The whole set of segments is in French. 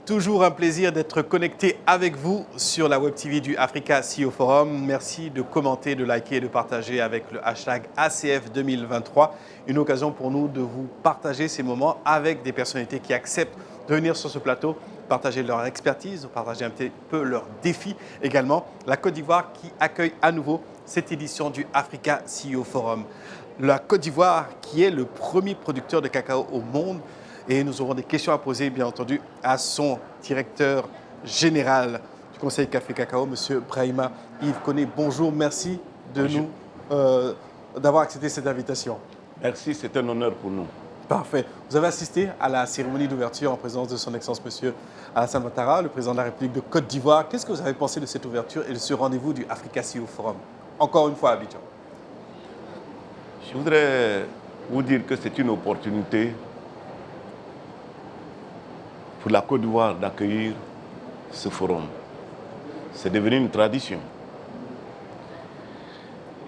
Toujours un plaisir d'être connecté avec vous sur la Web TV du Africa CEO Forum. Merci de commenter, de liker et de partager avec le hashtag ACF 2023. Une occasion pour nous de vous partager ces moments avec des personnalités qui acceptent de venir sur ce plateau, partager leur expertise, partager un petit peu leurs défis également. La Côte d'Ivoire qui accueille à nouveau cette édition du Africa CEO Forum. La Côte d'Ivoire qui est le premier producteur de cacao au monde. Et nous aurons des questions à poser, bien entendu, à son directeur général du Conseil Café Cacao, M. Brahima Yves Koné. Bonjour, merci d'avoir accepté cette invitation. Merci, c'est un honneur pour nous. Parfait. Vous avez assisté à la cérémonie d'ouverture en présence de son Excellence M. Alassane Ouattara, le président de la République de Côte d'Ivoire. Qu'est-ce que vous avez pensé de cette ouverture et de ce rendez-vous du Africa CEO Forum? Encore une fois à Abidjan. Je voudrais vous dire que c'est une opportunité pour la Côte d'Ivoire d'accueillir ce forum. C'est devenu une tradition.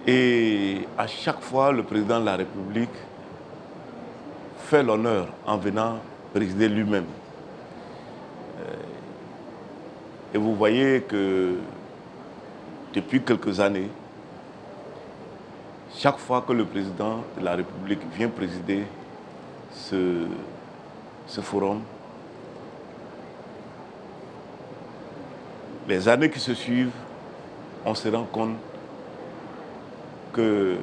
Et à chaque fois, le président de la République fait l'honneur en venant présider lui-même. Et vous voyez que depuis quelques années, chaque fois que le président de la République vient présider ce forum, les années qui se suivent, on se rend compte que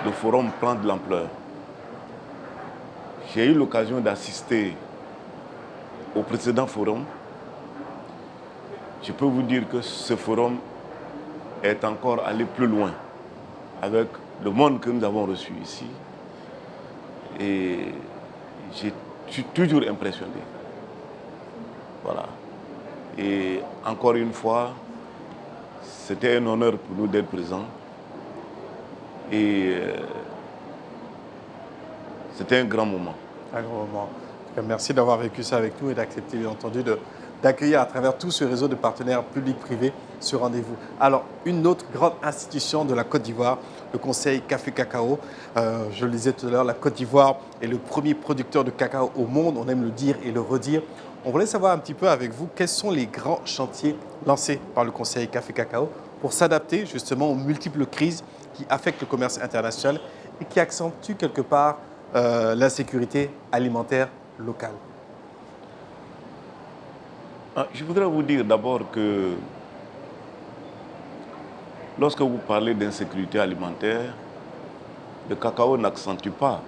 le forum prend de l'ampleur. J'ai eu l'occasion d'assister au précédent forum. Je peux vous dire que ce forum est encore allé plus loin avec le monde que nous avons reçu ici. Et je suis toujours impressionné. Voilà. Et encore une fois, c'était un honneur pour nous d'être présents. Et c'était un grand moment. Un grand moment. Merci d'avoir vécu ça avec nous et d'accepter, bien entendu, d'accueillir à travers tout ce réseau de partenaires publics-privés ce rendez-vous. Alors, une autre grande institution de la Côte d'Ivoire, le Conseil Café Cacao. Je le disais tout à l'heure, la Côte d'Ivoire est le premier producteur de cacao au monde. On aime le dire et le redire. On voulait savoir un petit peu avec vous quels sont les grands chantiers lancés par le Conseil Café Cacao pour s'adapter justement aux multiples crises qui affectent le commerce international et qui accentuent quelque part l'insécurité alimentaire locale. Je voudrais vous dire d'abord que lorsque vous parlez d'insécurité alimentaire, le cacao n'accentue pas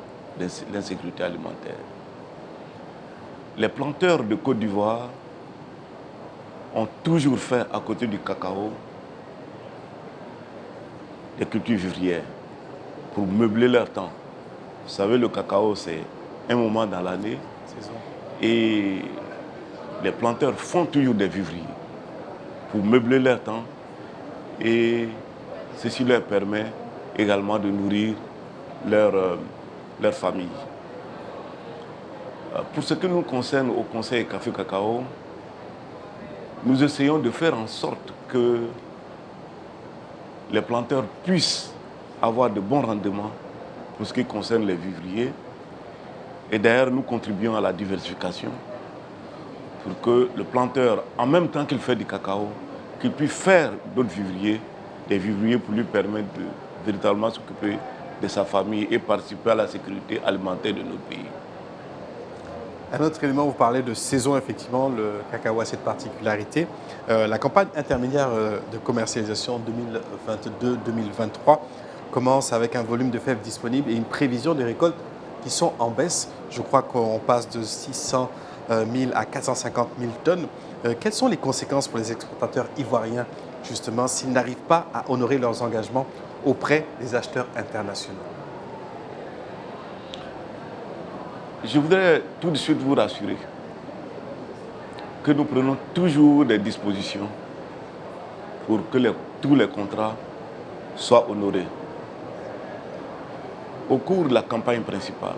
l'insécurité alimentaire. Les planteurs de Côte d'Ivoire ont toujours fait à côté du cacao des cultures vivrières pour meubler leur temps. Vous savez, le cacao, c'est un moment dans l'année et les planteurs font toujours des vivriers pour meubler leur temps et ceci leur permet également de nourrir leur famille. Pour ce qui nous concerne au Conseil Café Cacao, nous essayons de faire en sorte que les planteurs puissent avoir de bons rendements pour ce qui concerne les vivriers. Et d'ailleurs, nous contribuons à la diversification pour que le planteur, en même temps qu'il fait du cacao, qu'il puisse faire d'autres vivriers, des vivriers pour lui permettre de véritablement s'occuper de sa famille et participer à la sécurité alimentaire de notre pays. Un autre élément, vous parlez de saison, effectivement, le cacao a cette particularité. La campagne intermédiaire de commercialisation 2022-2023 commence avec un volume de fèves disponible et une prévision de récoltes qui sont en baisse. Je crois qu'on passe de 600 000 à 450 000 tonnes. Quelles sont les conséquences pour les exportateurs ivoiriens, justement, s'ils n'arrivent pas à honorer leurs engagements auprès des acheteurs internationaux? Je voudrais tout de suite vous rassurer que nous prenons toujours des dispositions pour que tous les contrats soient honorés. Au cours de la campagne principale,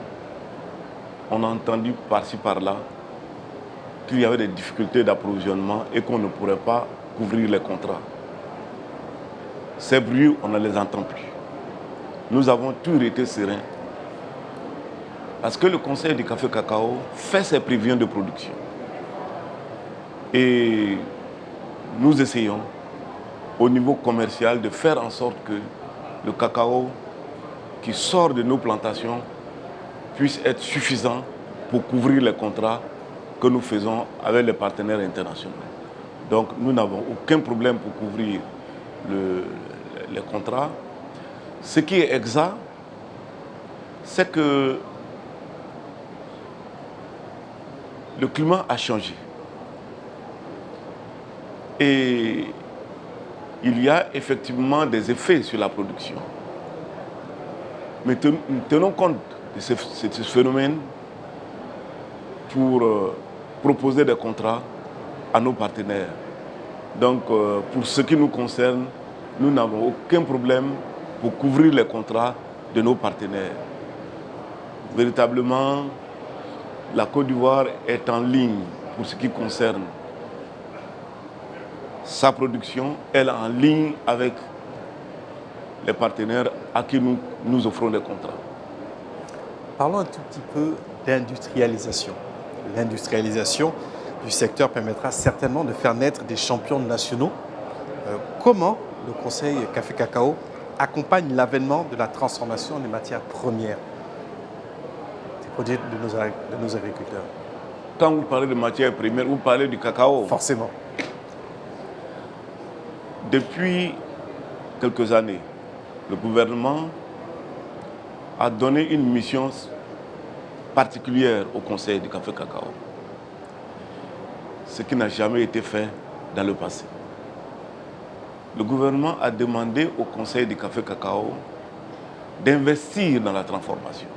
on a entendu par-ci par-là qu'il y avait des difficultés d'approvisionnement et qu'on ne pourrait pas couvrir les contrats. Ces bruits, on ne les entend plus. Nous avons toujours été sereins. Parce que le Conseil du Café Cacao fait ses prévisions de production. Et nous essayons, au niveau commercial, de faire en sorte que le cacao qui sort de nos plantations puisse être suffisant pour couvrir les contrats que nous faisons avec les partenaires internationaux. Donc nous n'avons aucun problème pour couvrir les contrats. Ce qui est exact, c'est que le climat a changé. Et il y a effectivement des effets sur la production. Mais nous tenons compte de ce phénomène pour proposer des contrats à nos partenaires. Donc, pour ce qui nous concerne, nous n'avons aucun problème pour couvrir les contrats de nos partenaires. Véritablement, la Côte d'Ivoire est en ligne pour ce qui concerne sa production, elle est en ligne avec les partenaires à qui nous offrons des contrats. Parlons un tout petit peu d'industrialisation. L'industrialisation du secteur permettra certainement de faire naître des champions nationaux. Comment le Conseil Café Cacao accompagne l'avènement de la transformation des matières premières des produits de nos agriculteurs? Quand vous parlez de matières premières, vous parlez du cacao. Forcément. Depuis quelques années, le gouvernement a donné une mission particulière au Conseil du Café Cacao, ce qui n'a jamais été fait dans le passé. Le gouvernement a demandé au Conseil du Café Cacao d'investir dans la transformation.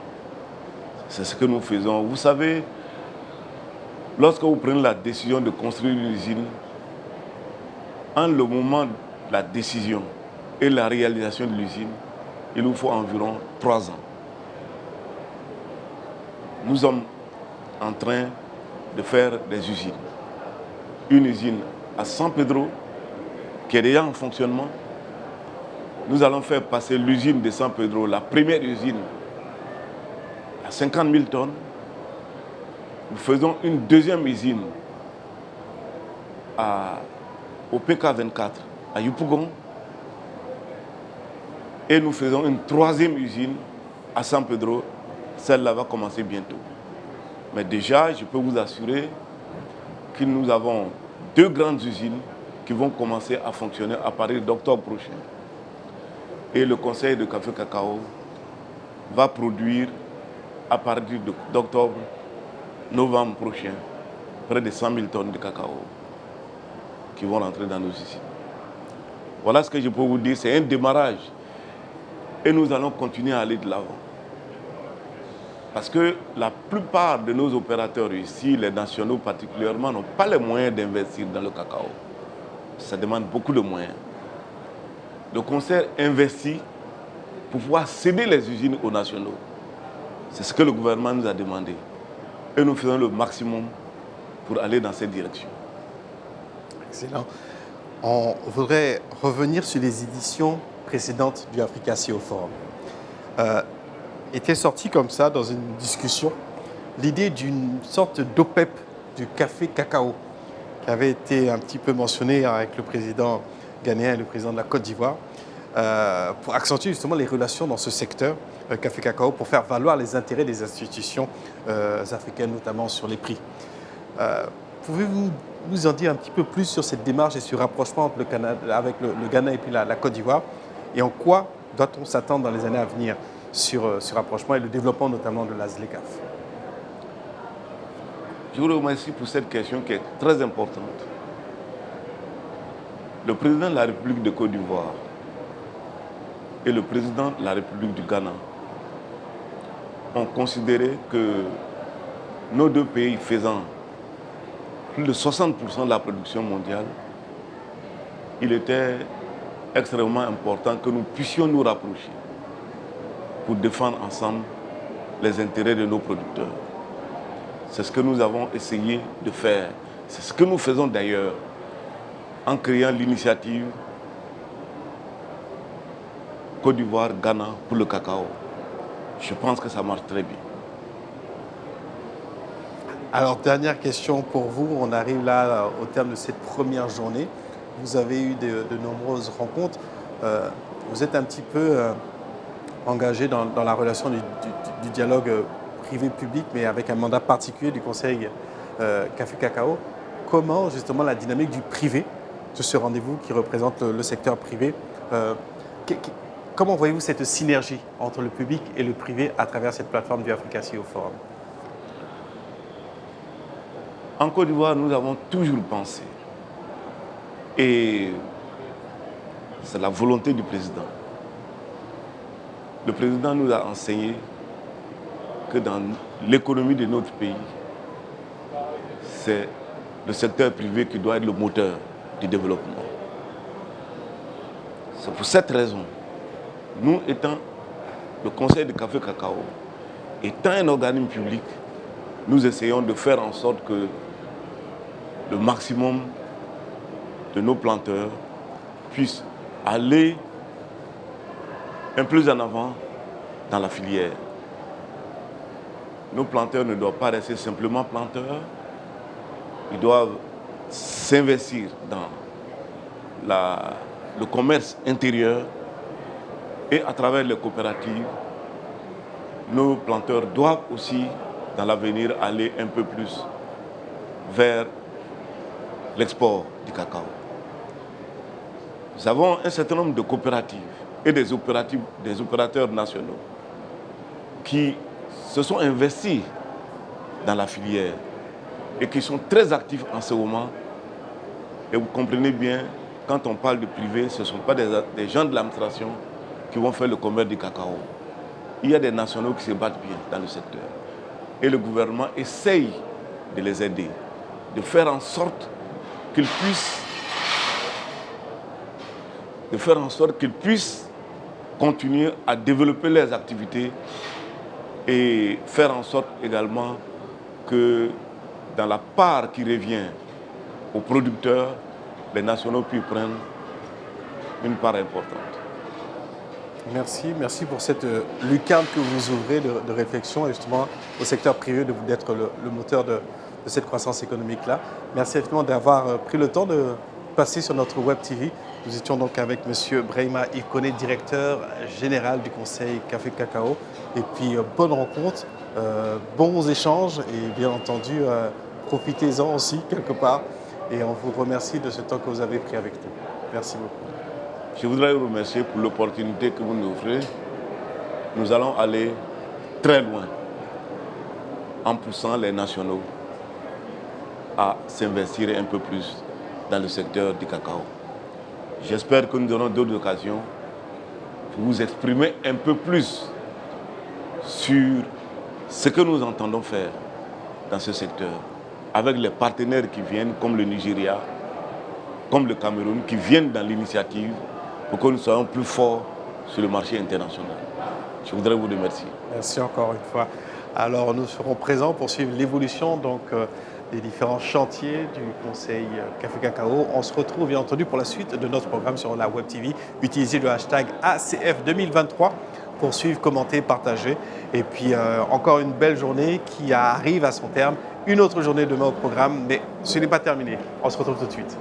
C'est ce que nous faisons. Vous savez, lorsque vous prenez la décision de construire une usine, en le moment de la décision et la réalisation de l'usine, il nous faut environ 3 ans. Nous sommes en train de faire des usines. Une usine à San Pedro, qui est déjà en fonctionnement. Nous allons faire passer l'usine de San Pedro, la première usine, à 50 000 tonnes. Nous faisons une deuxième usine au PK24 à Yopougon. Et nous faisons une troisième usine à San Pedro. Celle-là va commencer bientôt. Mais déjà, je peux vous assurer que nous avons 2 grandes usines qui vont commencer à fonctionner à partir d'octobre prochain. Et le Conseil de Café Cacao va produire à partir d'octobre, novembre prochain, près de 100 000 tonnes de cacao qui vont rentrer dans nos usines. Voilà ce que je peux vous dire, c'est un démarrage. Et nous allons continuer à aller de l'avant. Parce que la plupart de nos opérateurs ici, les nationaux particulièrement, n'ont pas les moyens d'investir dans le cacao. Ça demande beaucoup de moyens. Le Conseil investit pour pouvoir céder les usines aux nationaux. C'est ce que le gouvernement nous a demandé. Et nous faisons le maximum pour aller dans cette direction. Excellent. On voudrait revenir sur les éditions précédentes du Africa CEO Forum. Était sorti comme ça dans une discussion l'idée d'une sorte d'OPEP du café cacao qui avait été un petit peu mentionné avec le président ghanéen et le président de la Côte d'Ivoire pour accentuer justement les relations dans ce secteur café cacao pour faire valoir les intérêts des institutions africaines, notamment sur les prix. Pouvez-vous nous en dire un petit peu plus sur cette démarche et sur le rapprochement entre avec le Ghana et puis la Côte d'Ivoire, et en quoi doit-on s'attendre dans les années à venir sur ce rapprochement et le développement notamment de la ZLECAf? Je vous remercie pour cette question qui est très importante. Le président de la République de Côte d'Ivoire et le président de la République du Ghana ont considéré que nos 2 pays faisant plus de 60% de la production mondiale, il était extrêmement important que nous puissions nous rapprocher pour défendre ensemble les intérêts de nos producteurs. C'est ce que nous avons essayé de faire. C'est ce que nous faisons d'ailleurs en créant l'initiative Côte d'Ivoire-Ghana pour le cacao. Je pense que ça marche très bien. Alors, dernière question pour vous. On arrive là au terme de cette première journée. Vous avez eu de nombreuses rencontres. Vous êtes un petit peu engagé dans la relation du dialogue privé-public, mais avec un mandat particulier du Conseil Café Cacao. Comment justement la dynamique du privé, de ce rendez-vous qui représente le secteur privé, comment voyez-vous cette synergie entre le public et le privé à travers cette plateforme du Africa CEO Forum? En Côte d'Ivoire, nous avons toujours pensé, et c'est la volonté du président. Le président nous a enseigné que dans l'économie de notre pays, c'est le secteur privé qui doit être le moteur du développement. C'est pour cette raison, nous étant le Conseil de Café Cacao, étant un organisme public, nous essayons de faire en sorte que le maximum de nos planteurs puissent aller un peu plus en avant dans la filière. Nos planteurs ne doivent pas rester simplement planteurs, ils doivent s'investir dans le commerce intérieur et à travers les coopératives, nos planteurs doivent aussi, dans l'avenir, aller un peu plus vers l'export du cacao. Nous avons un certain nombre de coopératives et des opérateurs nationaux qui se sont investis dans la filière et qui sont très actifs en ce moment. Et vous comprenez bien, quand on parle de privé, ce ne sont pas des gens de l'administration qui vont faire le commerce du cacao. Il y a des nationaux qui se battent bien dans le secteur. Et le gouvernement essaye de les aider, de faire en sorte qu'ils puissent continuer à développer leurs activités et faire en sorte également que dans la part qui revient aux producteurs, les nationaux puissent prendre une part importante. Merci pour cette lucarne que vous ouvrez de réflexion et justement au secteur privé d'être le moteur de cette croissance économique-là. Merci effectivement d'avoir pris le temps de passer sur notre Web TV. Nous étions donc avec M. Brahima Ikone, directeur général du Conseil Café Cacao. Et puis, bonne rencontre, bons échanges et bien entendu, profitez-en aussi quelque part. Et on vous remercie de ce temps que vous avez pris avec nous. Merci beaucoup. Je voudrais vous remercier pour l'opportunité que vous nous offrez. Nous allons aller très loin en poussant les nationaux à s'investir un peu plus dans le secteur du cacao. J'espère que nous aurons d'autres occasions pour vous exprimer un peu plus sur ce que nous entendons faire dans ce secteur, avec les partenaires qui viennent, comme le Nigeria, comme le Cameroun, qui viennent dans l'initiative pour que nous soyons plus forts sur le marché international. Je voudrais vous remercier. Merci encore une fois. Alors, nous serons présents pour suivre l'évolution des différents chantiers du Conseil Café Cacao. On se retrouve bien entendu pour la suite de notre programme sur la Web TV. Utilisez le hashtag ACF 2023 pour suivre, commenter, partager. Et puis, encore une belle journée qui arrive à son terme. Une autre journée demain au programme, mais ce n'est pas terminé. On se retrouve tout de suite.